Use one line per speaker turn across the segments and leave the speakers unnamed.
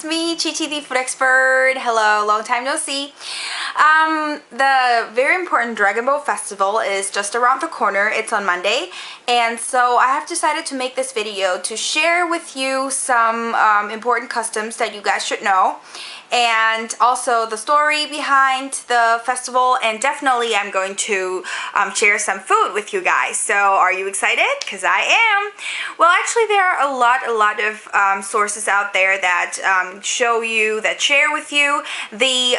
it's me, Chi-Chi the food expert. Hello, long time no see. The very important Dragon Boat Festival is just around the corner. It's on Monday, and so I have decided to make this video to share with you some important customs that you guys should know, and also the story behind the festival, and definitely I'm going to share some food with you guys. So are you excited? Because I am. Well, actually there are a lot of sources out there that share with you the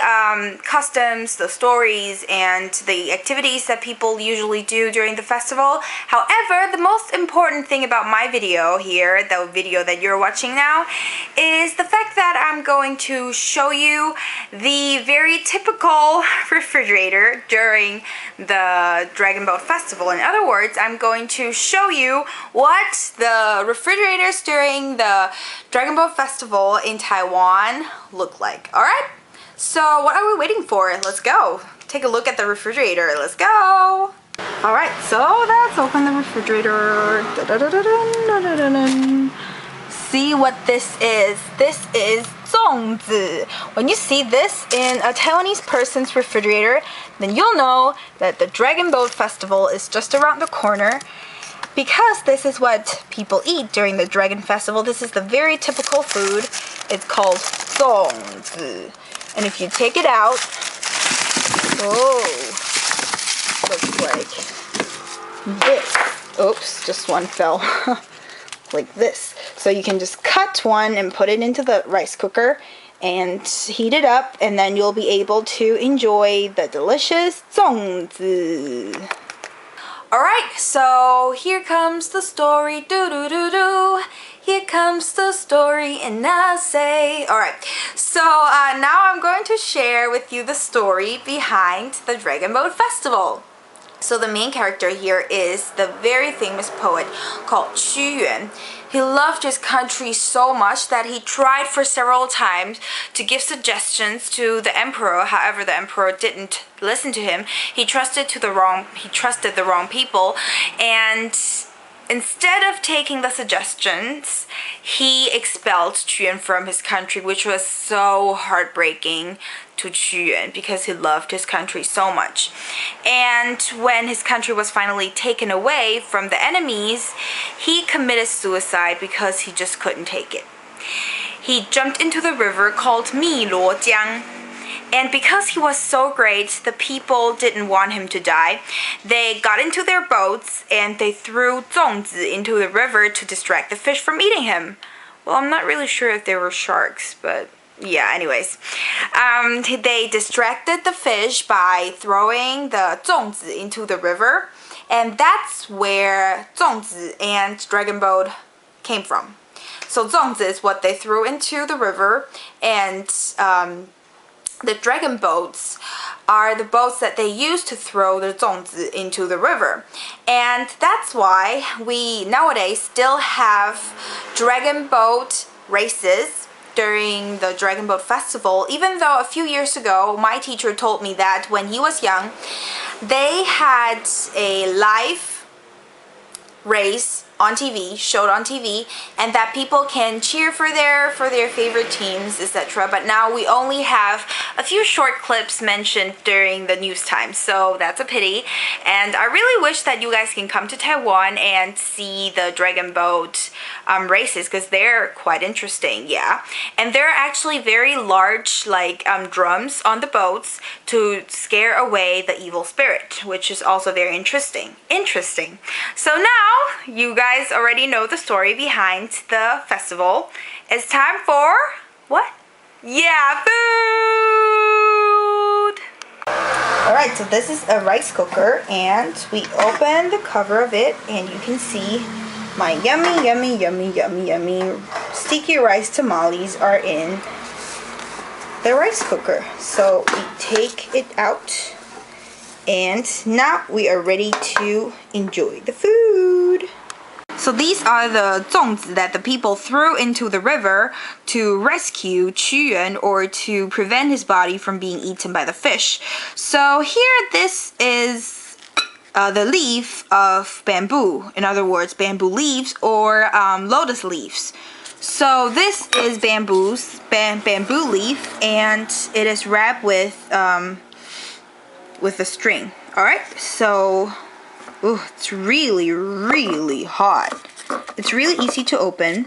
customs, the stories, and the activities that people usually do during the festival. However, the most important thing about my video here, the video that you're watching now, is the fact that I'm going to show you the very typical refrigerator during the Dragon Boat Festival. In other words, I'm going to show you what the refrigerators during the Dragon Boat Festival in Taiwan look like. Alright? So what are we waiting for? Let's go. Take a look at the refrigerator. Let's go. Alright, so let's open the refrigerator. See what this is. This is Zongzi. When you see this in a Taiwanese person's refrigerator, then you'll know that the Dragon Boat Festival is just around the corner, because this is what people eat during the Dragon Festival. This is the very typical food. It's called Zongzi. And if you take it out, looks like this. Oops, just one fell. Like this. So you can just cut one and put it into the rice cooker and heat it up, and then you'll be able to enjoy the delicious Zongzi. Alright, so here comes the story. Do-do-do-do. Here comes the story, and I say... Alright, so now I'm going to share with you the story behind the Dragon Boat Festival. So the main character here is the very famous poet called Qu Yuan. He loved his country so much that he tried for several times to give suggestions to the emperor. However, the emperor didn't listen to him. He trusted the wrong people, and instead of taking the suggestions, he expelled Qu Yuan from his country, which was so heartbreaking to Qu Yuan because he loved his country so much. And when his country was finally taken away from the enemies, he committed suicide because he just couldn't take it. He jumped into the river called Mi Luo Jiang. And because he was so great, the people didn't want him to die. They got into their boats and they threw Zongzi into the river to distract the fish from eating him. Well, I'm not really sure if they were sharks, but yeah, anyways. They distracted the fish by throwing the Zongzi into the river. And that's where Zongzi and Dragon Boat came from. So Zongzi is what they threw into the river, and the dragon boats are the boats that they use to throw the Zongzi into the river. And that's why we nowadays still have dragon boat races during the Dragon Boat Festival, even though a few years ago my teacher told me that when he was young they had a live race on TV, showed on TV, and that people can cheer for their favorite teams, etc. But now we only have a few short clips mentioned during the news time, so that's a pity. And I really wish that you guys can come to Taiwan and see the Dragon Boat races, because they're quite interesting, yeah. And there are actually very large drums on the boats to scare away the evil spirit, which is also very interesting. So now you guys already know the story behind the festival. It's time for what? Yeah, food! Alright, so this is a rice cooker, and we open the cover of it and you can see my yummy sticky rice tamales are in the rice cooker. So we take it out, and now we are ready to enjoy the food. So these are the Zongzi that the people threw into the river to rescue Qu Yuan, or to prevent his body from being eaten by the fish. So here, this is the leaf of bamboo. In other words, bamboo leaves or lotus leaves. So this is bamboo leaf, and it is wrapped with a string. All right, so it's really hot. It's really easy to open.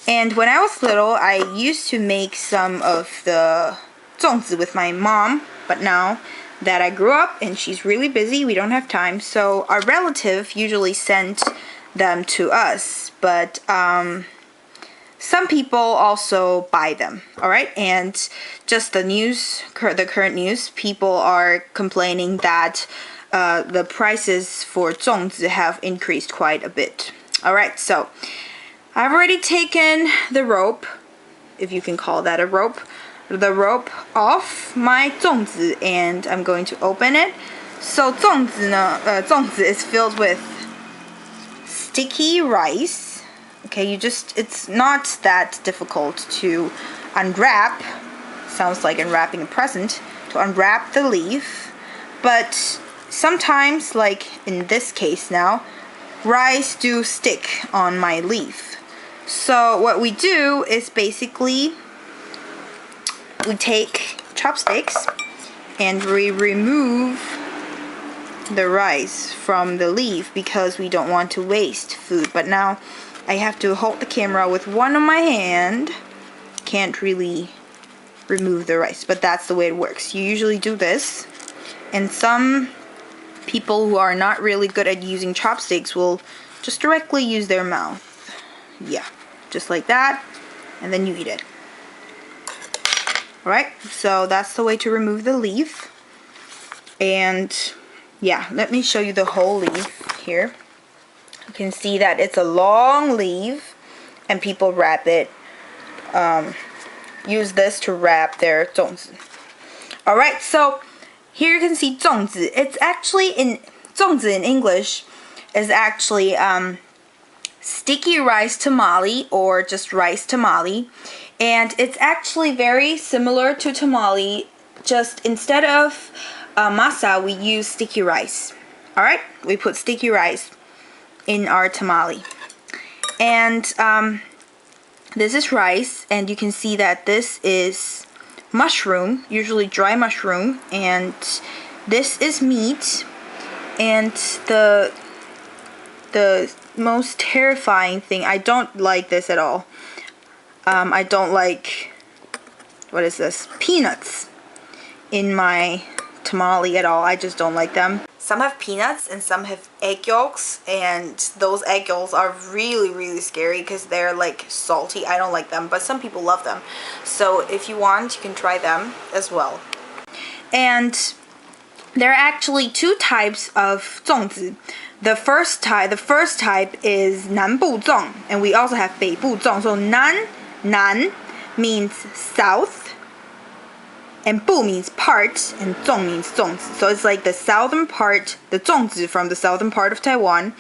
And when I was little, I used to make some of the Zongzi with my mom, but now that I grew up and she's really busy, we don't have time. So our relative usually sent them to us, but some people also buy them. All right, and just the current news, people are complaining that the prices for Zongzi have increased quite a bit. All right, so I've already taken the rope, if you can call that a rope, the rope off my Zongzi, and I'm going to open it. So Zongzi is filled with sticky rice. Okay, it's not that difficult to unwrap. Sounds like unwrapping a present. To unwrap the leaf, but sometimes, like in this case now, rice do stick on my leaf. So what we do is basically we take chopsticks and we remove the rice from the leaf because we don't want to waste food. But now I have to hold the camera with one on my hand. Can't really remove the rice, but that's the way it works. You usually do this, and some people who are not really good at using chopsticks will just directly use their mouth. Yeah, just like that, and then you eat it. Alright, so that's the way to remove the leaf. And yeah, let me show you the whole leaf here. You can see that it's a long leaf, and people wrap it, use this to wrap their Zongzi. Alright, so here you can see Zongzi. It's actually Zongzi in English is actually sticky rice tamale, or just rice tamale. And it's actually very similar to tamale, just instead of masa, we use sticky rice. Alright, we put sticky rice in our tamale. And this is rice, and you can see that this is mushroom, usually dry mushroom, and this is meat. And the most terrifying thing, I don't like this at all. I don't like, what is this, peanuts in my tamale at all. I just don't like them. Some have peanuts and some have egg yolks, and those egg yolks are really scary because they're like salty. I don't like them, but some people love them. So if you want, you can try them as well. And there are actually two types of Zongzi. The first type is 南部粽, and we also have 北部粽. So 南 means south, and 部 means part, and 粽 means 粽子. So it's like the southern part, the 粽子 from the southern part of Taiwan,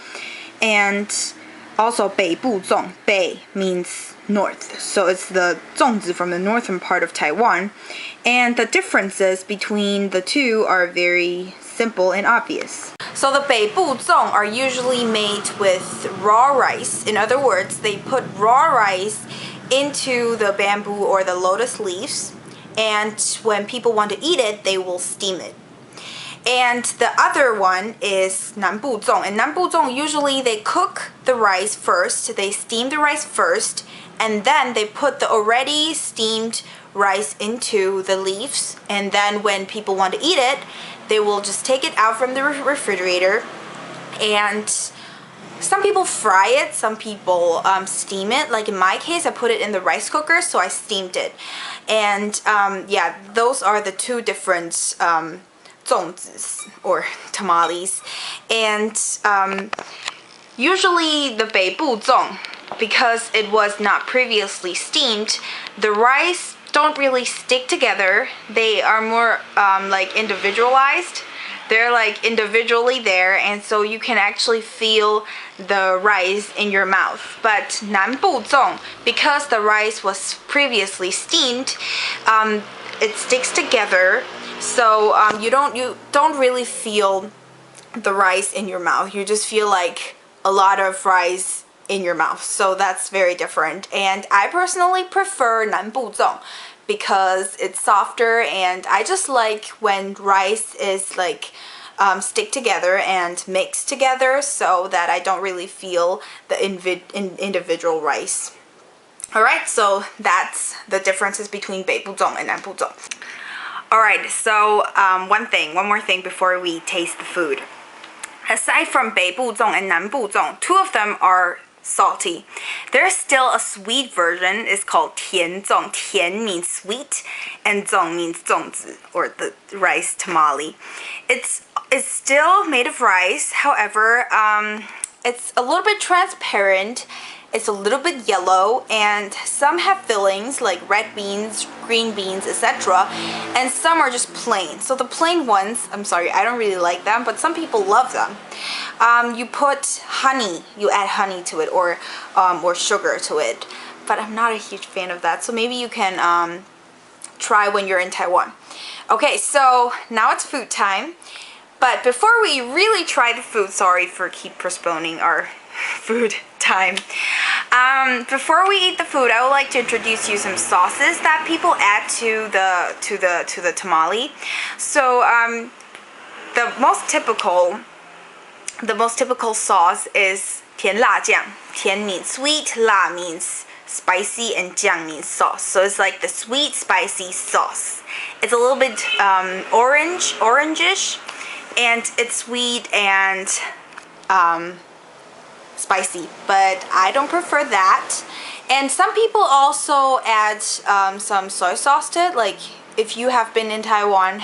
and also 北部粽. 北 means north, so it's the 粽子 from the northern part of Taiwan. And the differences between the two are very simple and obvious. So the 北部粽 are usually made with raw rice. In other words, they put raw rice into the bamboo or the lotus leaves, and when people want to eat it, they will steam it. And the other one is 南部粽. And 南部粽, usually they cook the rice first, they steam the rice first, and then they put the already steamed rice into the leaves, and then when people want to eat it, they will just take it out from the refrigerator, and some people fry it, some people steam it. Like in my case, I put it in the rice cooker, so I steamed it. And yeah, those are the two different zongzis or tamales. And usually the 北部粽, because it was not previously steamed, the rice don't really stick together. They are more like individualized. They're like individually there, and so you can actually feel the rice in your mouth. But 南部粽, because the rice was previously steamed, it sticks together, so you don't really feel the rice in your mouth. You just feel like a lot of rice in your mouth. So that's very different. And I personally prefer 南部粽 because it's softer, and I just like when rice is like stick together and mix together so that I don't really feel the individual rice. Alright, so that's the differences between 北部粽 and 南部粽. Alright, so one more thing before we taste the food. Aside from 北部粽 and 南部粽, two of them are salty. There's still a sweet version. It's called 甜粽. 甜 means sweet, and 粽 means 粽子, or the rice tamale. It's still made of rice. However, it's a little bit transparent. It's a little bit yellow, and some have fillings like red beans, green beans, etc. And some are just plain. So the plain ones, I'm sorry, I don't really like them, but some people love them. You put honey, you add honey to it, or sugar to it. But I'm not a huge fan of that, so maybe you can try when you're in Taiwan. Okay, so now it's food time. But before we really try the food, sorry for keep postponing our food time. Before we eat the food, I would like to introduce you some sauces that people add to the tamale. So the most typical sauce is 甜辣酱. 甜 means sweet, 辣 means spicy, and 酱 means sauce. So it's like the sweet spicy sauce. It's a little bit orangish, and it's sweet and spicy, but I don't prefer that. And some people also add some soy sauce to it. Like if you have been to Taiwan,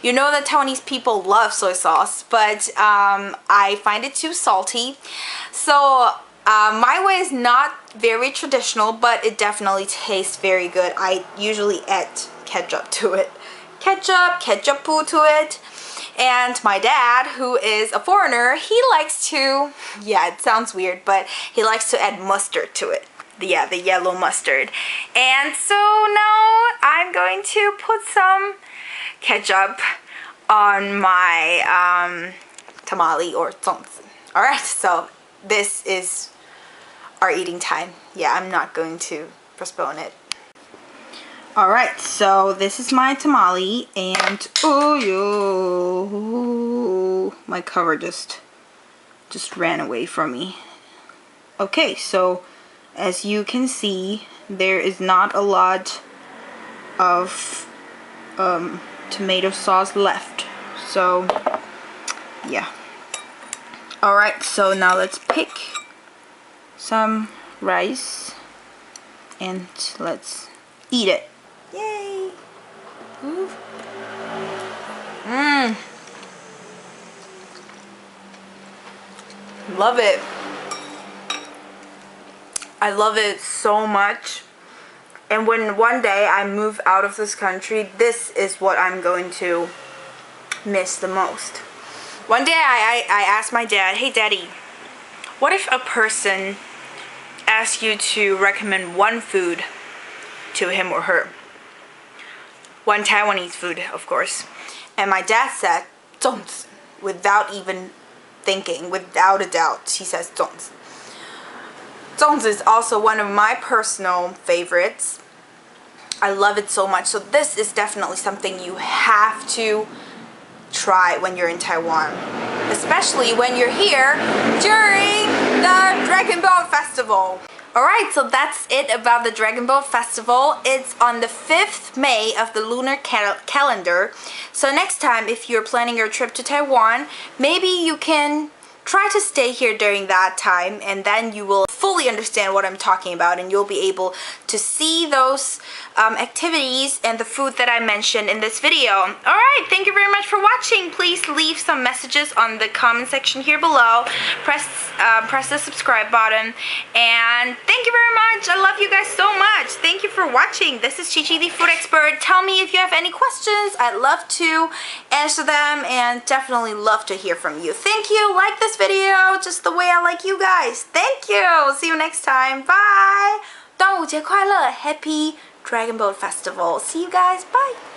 you know that Taiwanese people love soy sauce, but I find it too salty. So my way is not very traditional, but it definitely tastes very good. I usually add ketchup to it. Ketchup to it. And my dad, who is a foreigner, he likes to, yeah, it sounds weird, but he likes to add mustard to it. Yeah, the yellow mustard. And so now I'm going to put some ketchup on my tamale or zongzi. Alright, so this is our eating time. Yeah, I'm not going to postpone it. Alright, so this is my tamale, and my cover just ran away from me. Okay, so as you can see, there is not a lot of tomato sauce left. So yeah. Alright, so now let's pick some rice and let's eat it. Yay! Love it. I love it so much. And when one day I move out of this country, this is what I'm going to miss the most. One day I asked my dad, hey daddy, what if a person asks you to recommend one food to him or her? One Taiwanese food, of course. And my dad said, Zongzi, without even thinking, without a doubt, he says Zongzi. Zongzi is also one of my personal favorites. I love it so much. So this is definitely something you have to try when you're in Taiwan. Especially when you're here during the Dragon Boat Festival. Alright, so that's it about the Dragon Boat Festival. It's on the 5th May of the lunar calendar. So next time, if you're planning your trip to Taiwan, maybe you can try to stay here during that time, and then you will fully understand what I'm talking about, and you'll be able to see those activities and the food that I mentioned in this video. Alright, thank you very much for watching. Please leave some messages on the comment section here below. Press the subscribe button, and thank you very much. I love you guys so much. Thank you for watching. This is Chi Chi, the food expert. Tell me if you have any questions. I'd love to answer them, and definitely love to hear from you. Thank you. Like this video just the way I like you guys. Thank you. See you next time. Bye. 端午节快乐. Happy Dragon Boat Festival. See you guys. Bye.